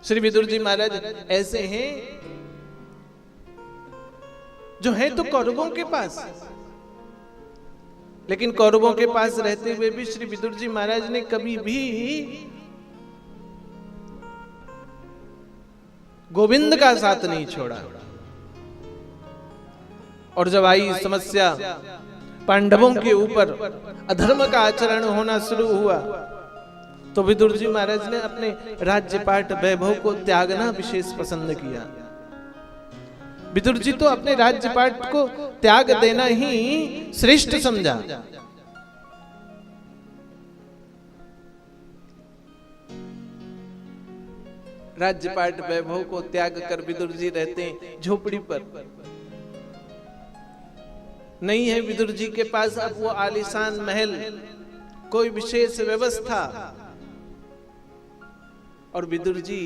श्री विदुर जी महाराज ऐसे हैं जो है तो कौरवों के पास, लेकिन कौरवों के पास रहते हुए भी श्री विदुर जी महाराज ने कभी भी गोविंद का साथ नहीं छोड़ा। और जब आई समस्या, पांडवों के ऊपर अधर्म का आचरण होना शुरू हुआ, तो विदुर जी महाराज ने अपने राज्यपाट वैभव को त्यागना विशेष पसंद किया। विदुर जी तो अपने राज्यपाट को त्याग देना ही श्रेष्ठ समझा। राज्यपाट वैभव को त्याग कर विदुर जी रहते हैं झोपड़ी पर। नहीं है विदुर जी के पास अब वो आलीशान महल, कोई विशेष व्यवस्था, और विदुर जी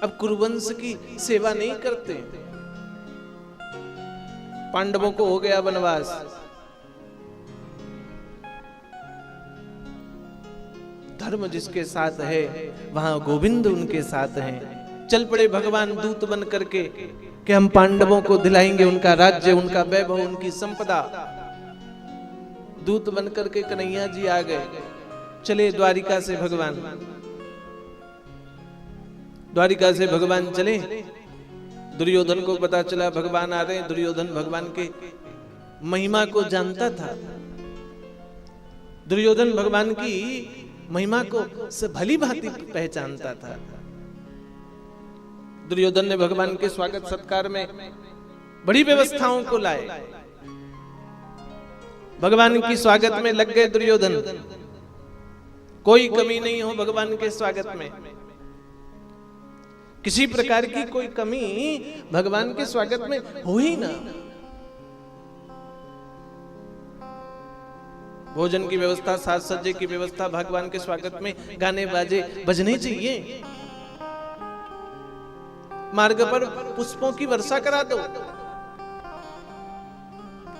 अब कुरुवंश की सेवा नहीं करते। पांडवों को हो गया वनवास, धर्म जिसके साथ है वहां गोविंद उनके साथ हैं। चल पड़े भगवान दूत बन करके कि हम पांडवों को दिलाएंगे उनका राज्य, उनका वैभव, उनकी संपदा। दूत बन करके कन्हैया जी आ गए। चले द्वारिका से भगवान, द्वारिका से भगवान चले। दुर्योधन को पता चला भगवान आ रहे हैं। दुर्योधन भगवान के महिमा को जानता था। दुर्योधन भगवान की महिमा को भली भांति पहचानता था। दुर्योधन ने भगवान के स्वागत सत्कार में बड़ी व्यवस्थाओं को लाए। भगवान की स्वागत में लग गए दुर्योधन। कोई कमी नहीं हो भगवान के स्वागत में, किसी प्रकार की कोई कमी भगवान के स्वागत में हो ही ना। भोजन की व्यवस्था, साज सज्जे की व्यवस्था, भगवान के स्वागत में गाने बाजे बजने चाहिए। मार्ग पर पुष्पों की वर्षा करा दो।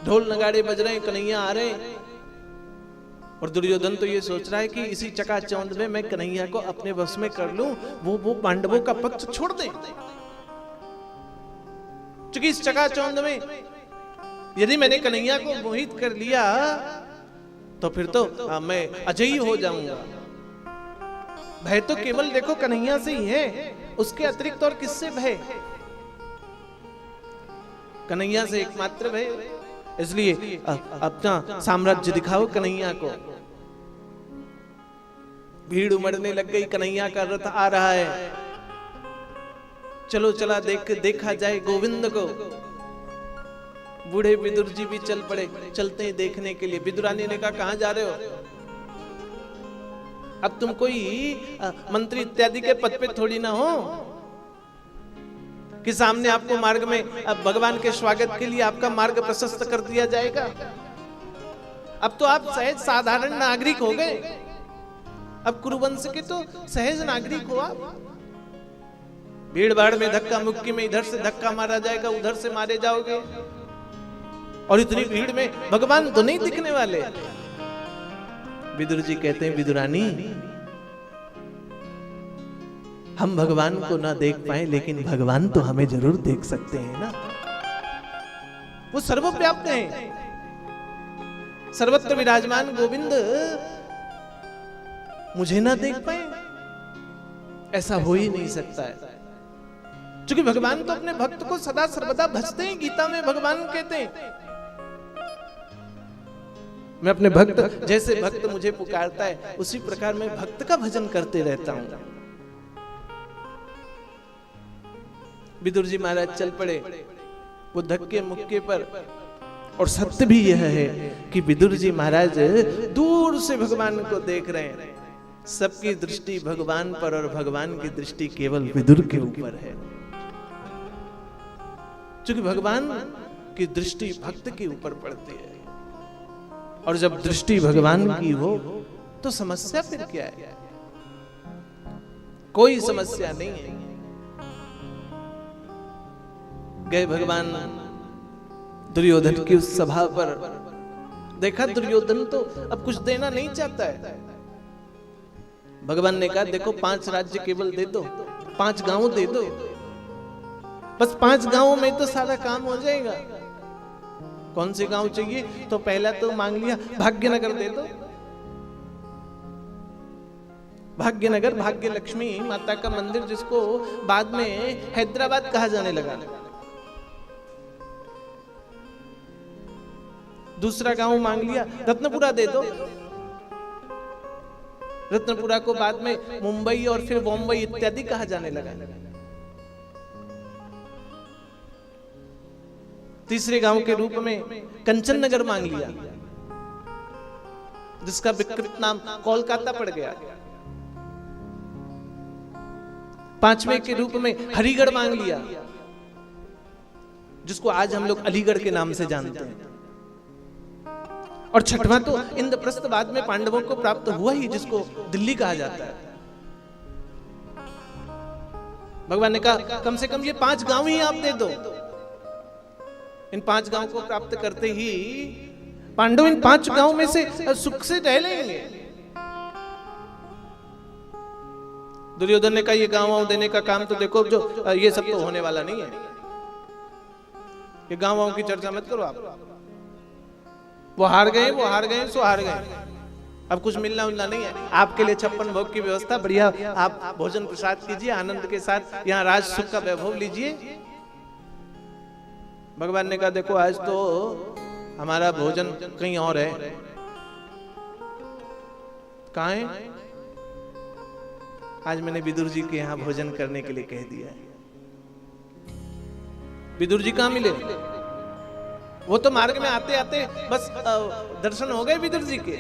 ढोल नगाड़े बज रहे हैं, कन्हैया आ रहे हैं। और दुर्योधन तो ये सोच रहा है कि इसी चकाचौंध में मैं कन्हैया को अपने वश में कर लूं, वो पांडवों का पक्ष छोड़ दे। क्योंकि इस चकाचौंध में यदि मैंने कन्हैया को मोहित कर लिया तो फिर तो मैं अजयी हो जाऊंगा। भय तो केवल देखो कन्हैया से ही है, उसके अतिरिक्त और किससे भय? कन्हैया से एकमात्र भय। इसलिए अपना साम्राज्य दिखाओ कन्हैया को। भीड़ उमड़ने लग गई। कन्हैया का रथ आ रहा है। चलो चला देखा जाए गोविंद को। बूढ़े विदुर जी भी चल पड़े। चलते हैं देखने के लिए। विदुरानी ने कहा कहां जा रहे हो? अब तुम कोई मंत्री इत्यादि के पद पे थोड़ी ना हो कि सामने आपको मार्ग में अब भगवान के स्वागत के लिए आपका मार्ग प्रशस्त कर दिया जाएगा। अब तो आप सहज साधारण नागरिक हो गए। अब कुरुवंश के तो सहज नागरिक हो आप। भीड़ भाड़ में धक्का मुक्की में इधर से धक्का मारा जाएगा, उधर से मारे जाओगे। और इतनी भीड़ में भगवान तो नहीं दिखने वाले। विदुर जी कहते हैं विदुरानी, हम भगवान को ना देख पाए लेकिन भगवान तो हमें जरूर देख सकते हैं ना। वो सर्वव्याप्त हैं, सर्वत्र विराजमान गोविंद मुझे ना देख पाए, ऐसा हो ही नहीं सकता है। क्योंकि भगवान तो अपने भक्त को सदा सर्वदा भजते हैं। गीता में भगवान कहते हैं मैं अपने भक्त, जैसे भक्त मुझे पुकारता है उसी प्रकार मैं भक्त का भजन करते रहता हूं। विदुर जी महाराज चल पड़े वो धक्के मुक्के पर। और सत्य भी यह है कि विदुर जी महाराज दूर से भगवान को देख रहे हैं। सबकी दृष्टि भगवान पर और भगवान की दृष्टि केवल विदुर के ऊपर है। क्योंकि भगवान की दृष्टि भक्त के ऊपर पड़ती है। और जब दृष्टि भगवान की हो तो समस्या फिर क्या है? कोई समस्या नहीं है। गए भगवान दुर्योधन की उस सभा पर। देखा दुर्योधन तो अब कुछ देना नहीं चाहता है। भगवान ने कहा देखो 5 राज्य केवल दे दो, 5 गांव दे दो, बस 5 गांवों में तो सारा काम हो जाएगा। कौन से गांव चाहिए? तो पहला तो मांग लिया भाग्यनगर दे दो। भाग्यनगर, भाग्य लक्ष्मी माता का मंदिर, जिसको बाद में हैदराबाद कहा जाने लगा। दूसरा गांव मांग लिया रत्नपुरा दे दो। रत्नपुरा को बाद में मुंबई और फिर बॉम्बई इत्यादि कहा जाने लगा। तीसरे गांव के रूप में कंचन नगर मांग लिया, जिसका विकृत नाम कोलकाता पड़ गया। पांचवें के रूप में हरिगढ़ मांग लिया, जिसको आज हम लोग अलीगढ़ के नाम से जानते हैं। और छठवां तो इंद्रप्रस्थ बाद में पांडवों को प्राप्त हुआ ही, जिसको दिल्ली कहा जाता है। भगवान ने कहा कम से कम ये 5 गांव ही आप दे दो। इन 5 गांव को प्राप्त करते ही पांडव इन 5 गांव में से सुख से रह लेंगे। दुर्योधन ने कहा ये गांव देने का काम तो देखो, जो ये सब तो होने वाला नहीं है, ये गांवों की चर्चा मत करो आप। वो हार गए सो हार गए, अब कुछ मिलना उलना नहीं है। आपके लिए 56 भोग की व्यवस्था, बढ़िया आप भोजन प्रसाद कीजिए, आनंद के साथ यहाँ राज सुख का वैभव लीजिए। भगवान ने कहा देखो आज तो हमारा भोजन कहीं और है। कहाँ है? आज मैंने विदुर जी के यहाँ भोजन करने के लिए कह दिया है। विदुर जी कहाँ मिले? वो तो मार्ग में आते आते बस दर्शन हो गए विदुर जी के।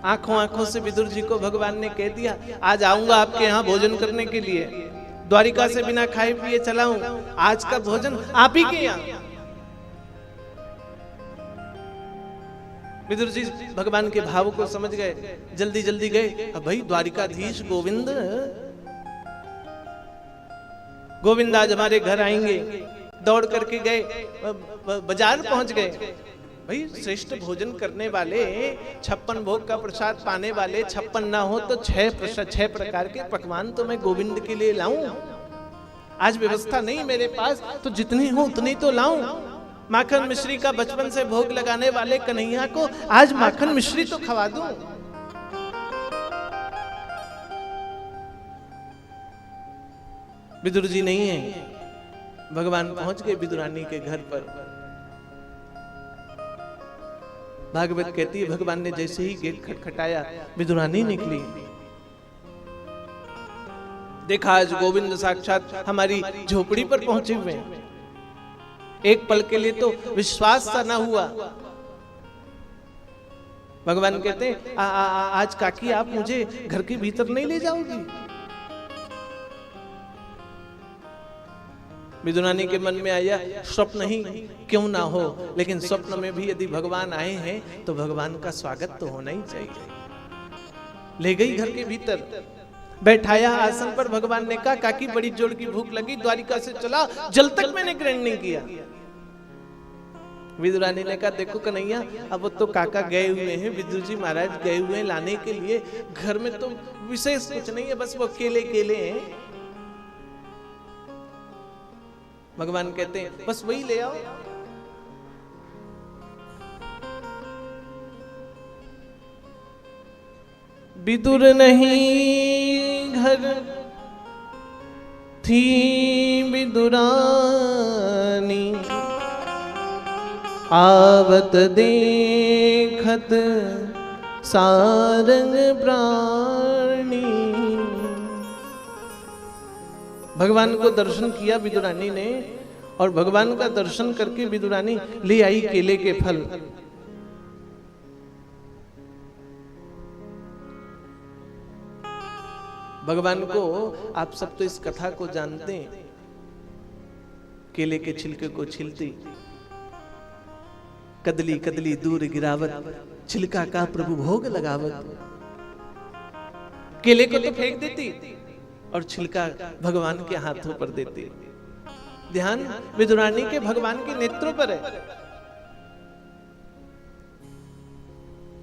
आंखों आंखों से विदुर जी को भगवान ने कह दिया आज आऊंगा आपके यहाँ भोजन करने के लिए। द्वारिका से बिना खाए पिए चला हूं, आज का भोजन आप ही के यहाँ। विदुर जी भगवान के भाव को समझ गए, जल्दी जल्दी गए। अब भाई द्वारिकाधीश गोविंद, गोविंद आज हमारे घर आएंगे। दौड़ करके गए, बाजार पहुंच गए। भाई श्रेष्ठ भोजन करने वाले, 56 भोग का प्रसाद पाने वाले, 56 ना हो तो 6 प्रकार के पकवान तो मैं गोविंद के लिए लाऊं। आज व्यवस्था नहीं मेरे पास, तो जितनी हो उतनी तो लाऊं। माखन मिश्री का बचपन से भोग लगाने वाले कन्हैया को आज माखन मिश्री तो खवा दूं। विदुर जी नहीं है। भगवान पहुंच गए विदुरानी के घर पर। भागवत कहती है भगवान ने जैसे ही गेट खटखटाया, विदुरानी निकली। देखा आज गोविंद साक्षात हमारी झोपड़ी पर पहुंचे हुए हैं। एक पल के लिए तो विश्वास सा ना हुआ। भगवान कहते हैं आज काकी आप मुझे घर के भीतर नहीं ले जाओगी? विदुरानी के मन में आया स्वप्न ही क्यों ना हो, लेकिन स्वप्न में भी यदि भगवान आए हैं तो भगवान का स्वागत तो होना ही चाहिए। ले गई घर के भीतर, बैठाया आसन पर। भगवान ने कहा काकी बड़ी जोर की भूख लगी, द्वारिका से चला, जल तक मैंने ग्रहण नहीं किया। विदुरानी ने कहा देखो कन्हैया अब तो काका गए हुए हैं, विदुर जी महाराज गए हुए हैं लाने के लिए। घर में तो विशेष कुछ नहीं है, बस वो अकेले हैं। भगवान कहते हैं बस वही ले आओ। विदुर नहीं घर थी विदुरानी, आवत देखत सारंग प्राणी। भगवान को दर्शन किया विदुरानी ने, और भगवान का दर्शन करके विदुरानी ले आई केले के फल। भगवान को आप सब तो इस कथा को जानते हैं। केले के छिलके को छिलती, कदली कदली दूर गिरावत, छिलका का प्रभु भोग लगावत। केले को तो फेंक देती और छिलका भगवान के हाथों पर देती। ध्यान विदुरानी के भगवान के नेत्रों पर है।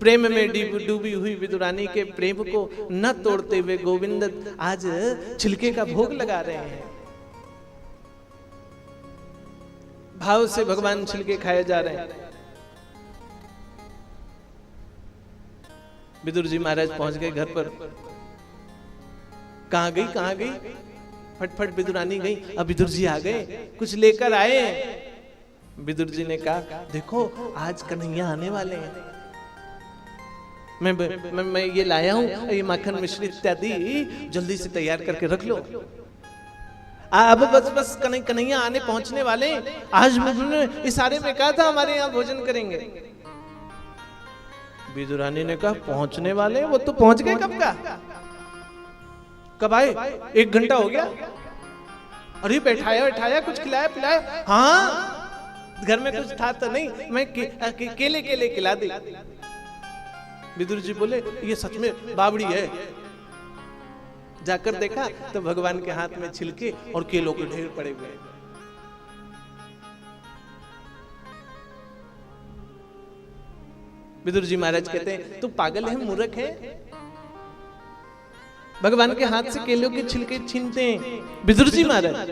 प्रेम में डूबी हुई विदुरानी के प्रेम को न तोड़ते हुए गोविंद आज छिलके का भोग लगा रहे हैं। भाव से भगवान छिलके खाए जा रहे हैं। विदुर जी महाराज पहुंच गए घर पर। कहां गई? फटफट विदुरानी गई। अब विदुर जी आ गए, कुछ लेकर आए। विदुर जी ने कहा, देखो आज कन्हैया आने वाले हैं, मैं ये लाया हूं, ये माखन मिश्री इत्यादि जल्दी से तैयार करके रख लो। अब बस कन्हैया आने पहुंचने वाले। आज मुझे इशारे में कहा था हमारे यहाँ भोजन करेंगे। विदुरानी ने कहा, पहुंचने वाले? वो तो पहुंच गए कब का। कब आए? 1 घंटा हो गया। अरे बैठाया कुछ खिलाया पिलाया? हाँ, घर में कुछ था तो नहीं, मैं केले खिला दी। विदुर जी बोले, ये सच में बावड़ी है। जाकर देखा तो भगवान के हाथ में छिलके और केलों के ढेर पड़े हुए। विदुर जी महाराज कहते हैं, तू पागल है, मूर्ख है? भगवान के हाथ से केलों के छिलके छीनते हैं विदुर जी महाराज।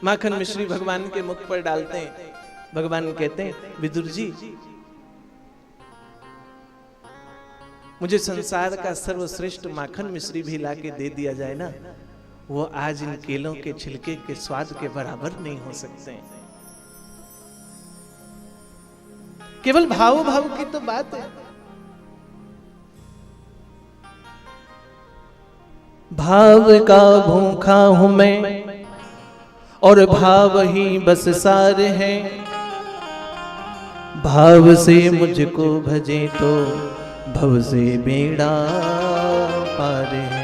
माखन मिश्री भगवान के मुख पर डालते हैं। भगवान कहते हैं, विदुर जी, मुझे संसार का सर्वश्रेष्ठ माखन मिश्री भी लाके दे दिया जाए ना, वो आज इन केलों के छिलके के स्वाद के बराबर नहीं हो सकते हैं। केवल भाव की तो बात है। भाव का भूखा हूं मैं और भाव ही बस सार है। भाव से मुझको भजे तो भव से बेड़ा पार है।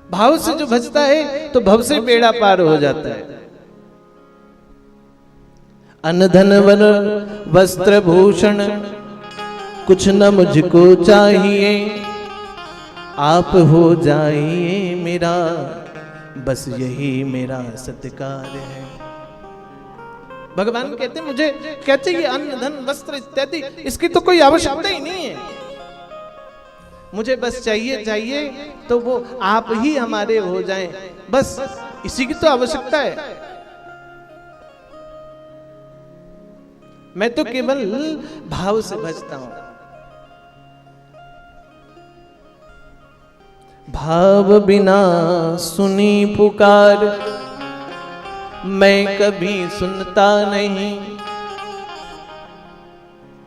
भाव से जो भजता है तो भव से बेड़ा पार हो जाता है। अन्न धन वन वस्त्र भूषण कुछ न मुझको चाहिए, आप हो जाइए मेरा, बस यही मेरा सत्कार है। भगवान कहते मुझे क्या चाहिए? अन्न धन वस्त्र इत्यादि, इसकी तो कोई आवश्यकता ही नहीं है। मुझे बस चाहिए तो वो आप ही हमारे हो जाएं, बस इसी की तो आवश्यकता है। मैं तो केवल भाव से भजता हूं। भाव बिना सुनी पुकार मैं कभी सुनता नहीं।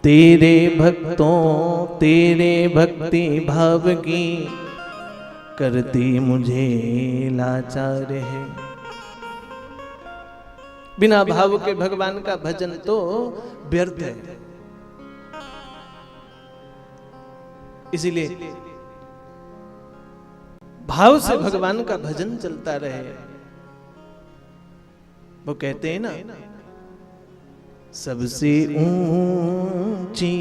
तेरे भक्तों तेरे भक्ति भाव की करती मुझे लाचार है। बिना भाव के भगवान का भजन तो व्यर्थ है। इसीलिए भाव से भगवान का भजन चलता रहे। वो कहते हैं ना, सबसे ऊंची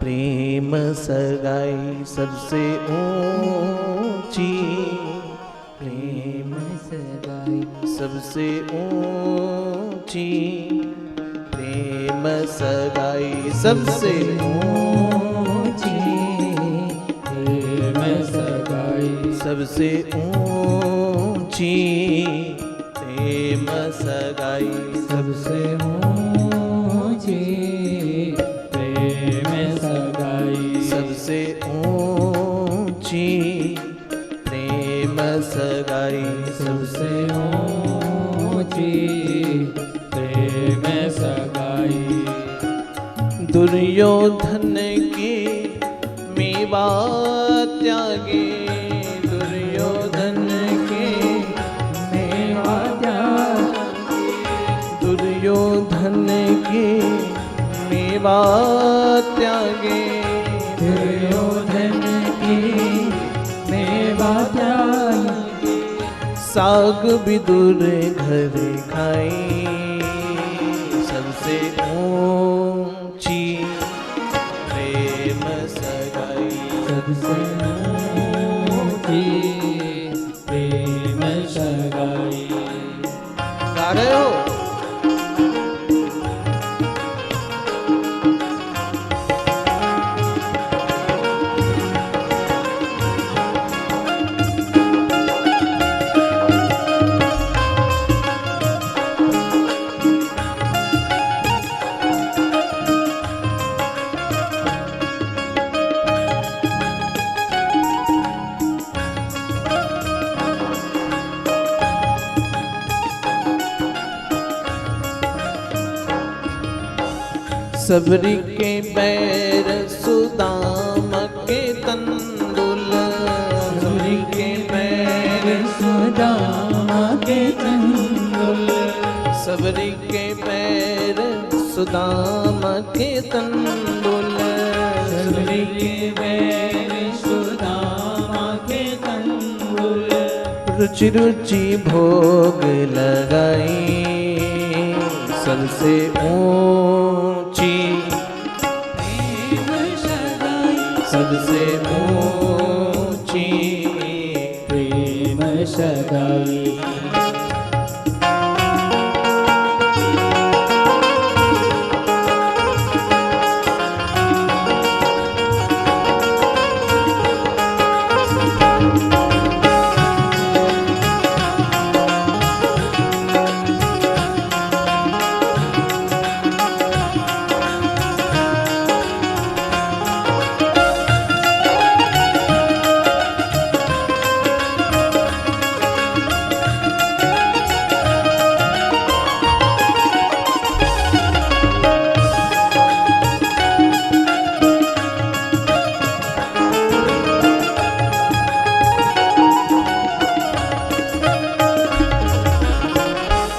प्रेम सगाई, सबसे ऊंची प्रेम सगाई, सबसे ऊंची प्रेम सगाई, सबसे ऊंची प्रेम सगाई, सबसे ऊंची प्रेम सगाई, सबसे ऊंची प्रेम सगाई, सबसे ऊंची प्रेम सगाई, सबसे ऊंची प्रेम सगाई। दुर्योधन के मेवा त्यागे, दुर्योधन के मेवा त्यागे, दुर्योधन के मेवा त्यागे, दुर्योधन के मेवा त्यागे, साग विदुर घर खाई, सबसे ऊंची प्रेम सगाई, सबसे ऊंची प्रेम सगाई। गा रहे हो? सबरी के बैर सुदामा के तंदुल, सबरी के बैर सुदामा के तंदुल, सबरी के बैर सुदामा के तंदुल, सबरी के बैर सुदामा के तंदुल, रुचि रुचि भोग लगाई सबसे ऊंची, प्रेम सगाई सबसे ऊंची, प्रेम सगाई।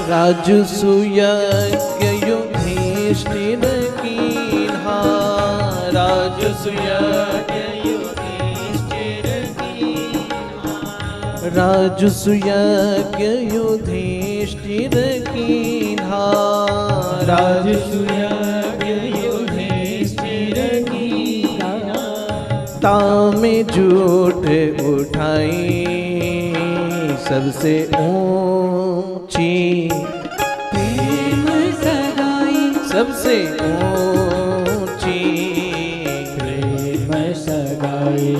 राजसूयज्ञ युधिष्ठिर कीन्हा, राजसूयज्ञ युधिष्ठिर कीन्हा, राजसूयज्ञ युधिष्ठिर कीन्हा, राजसूयज्ञ युधिष्ठिर कीन्हा, तामे झूठ उठाई सबसे ऊंची, प्रेम सगाई सबसे ऊंची, प्रेम सगाई।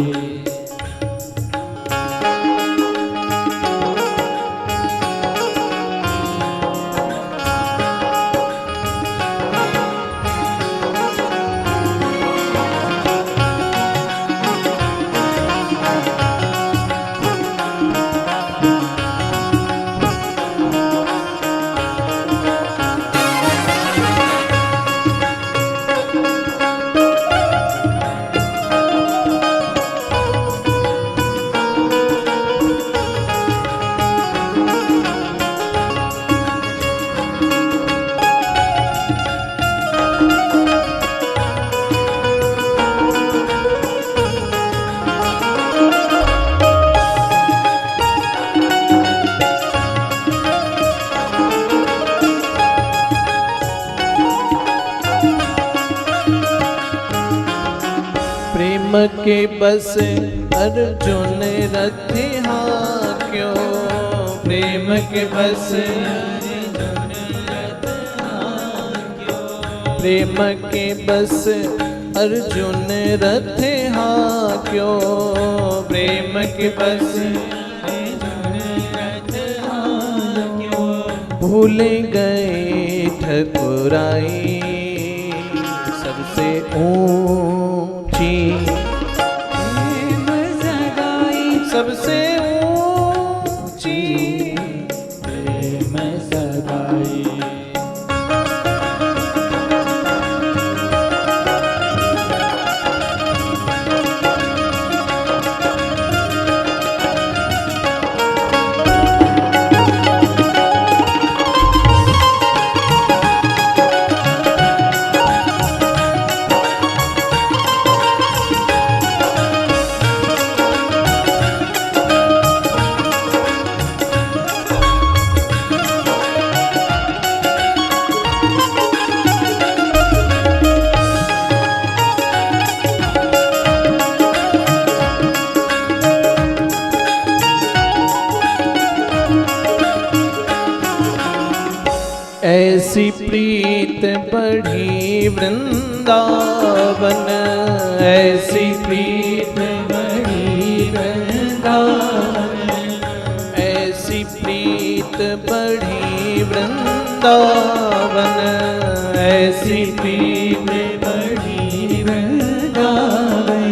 प्रेम के बस अर्जुन रथ क्यों, प्रेम के बस प्रेम के बस अर्जुन रथ क्यों, प्रेम के बस भूल गए ठकुराई सबसे ऊंची, प्रेम सगाई सबसे ऊंची, प्रेम सगाई। ऐसी प्रीत बढ़ी वृंदावन, ऐसी प्रीत बढ़ी वृंदावन, ऐसी प्रीत बढ़ी वृंदावन, ऐसी प्रीत बढ़ी वृंदावन,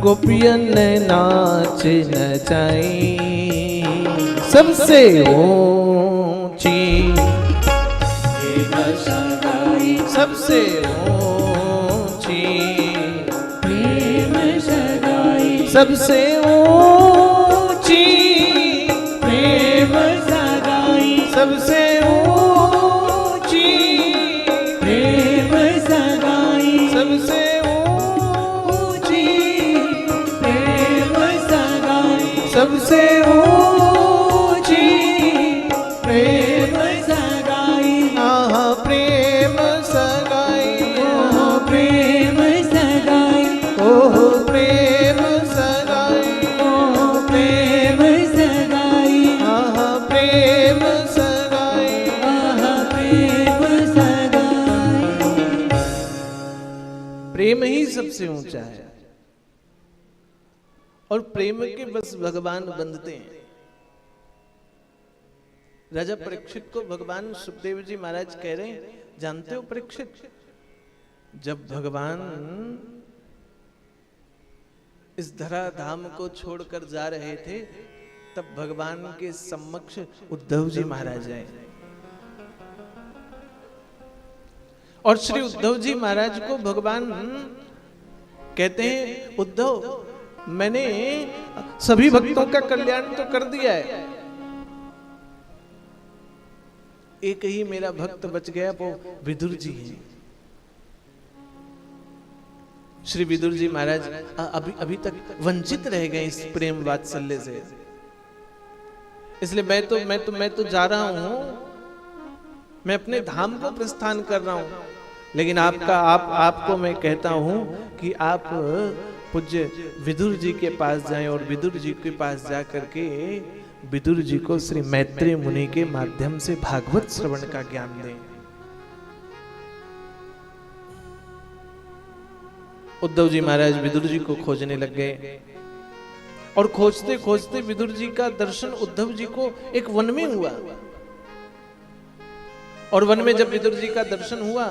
गोपियन नाच नचाई सबसे ऊंची, सबसे ऊंची, प्रेम सगाई सबसे ऊंची प्रेम सगाई सबसे ऊंची प्रेम सगाई सबसे ऊंची प्रेम सगाई सबसे ऊंची प्रेम सगाई आहा प्रेम सगाई ओहो प्रेम सगाई ओहो प्रेम सगाई ओहो प्रेम सगाई आहा प्रेम सगाई आहा प्रेम सगाई प्रेम ही सबसे ऊंचा है और प्रेम के बस भगवान बंधते हैं। राजा परीक्षित को भगवान सुखदेव जी महाराज कह रहे हैं, जानते हो परीक्षित, जब भगवान इस धरा धाम को छोड़कर जा रहे थे तब भगवान के समक्ष उद्धव जी महाराज आए और श्री उद्धव जी महाराज को भगवान कहते हैं, उद्धव मैंने सभी भक्तों का कल्याण तो कर दिया है, एक ही मेरा भक्त बच गया, वो विदुर जी हैं। श्री विदुर जी महाराज अभी तक वंचित रह गए इस प्रेम वात्सल्य से, इसलिए मैं तो जा रहा हूं, मैं अपने धाम को प्रस्थान कर रहा हूं, लेकिन आपको मैं कहता हूं कि आप पूज्य विदुर जी के पास जाएं और विदुर जी के पास जा करके विदुर जी को श्री मैत्रेय मुनि के माध्यम से भागवत श्रवण का ज्ञान दें। उद्धव जी महाराज विदुर जी को खोजने लग गए और खोजते खोजते विदुर जी का दर्शन उद्धव जी को एक वन में हुआ और वन में जब विदुर जी का दर्शन हुआ,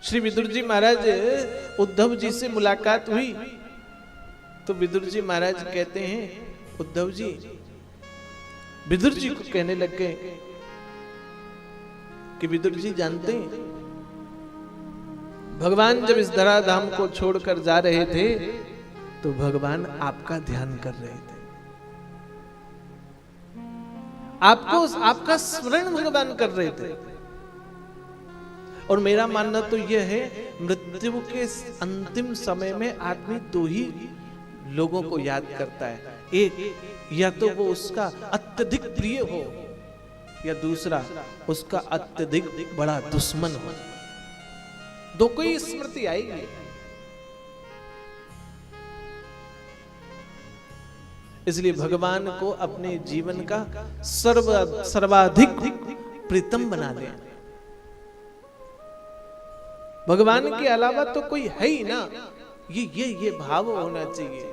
श्री विदुर जी महाराज उद्धव जी से मुलाकात हुई तो विदुर जी महाराज कहते हैं, उद्धव जी विदुर जी को कहने लग गए कि विदुर जी जानते हैं, भगवान जब इस धरा धाम को छोड़कर जा रहे थे तो भगवान आपका ध्यान कर रहे थे, आपका स्मरण भगवान कर रहे थे। और मेरा मानना तो यह है, मृत्यु के अंतिम समय में आदमी दो ही लोगों को याद करता है, एक या तो वो उसका अत्यधिक प्रिय हो या दूसरा उसका अत्यधिक बड़ा दुश्मन हो, दो कोई स्मृति आएगी। इसलिए भगवान को अपने जीवन का सर्वाधिक प्रीतम बना लें। भगवान के अलावा तो कोई है ही ना, ये भाव होना चाहिए।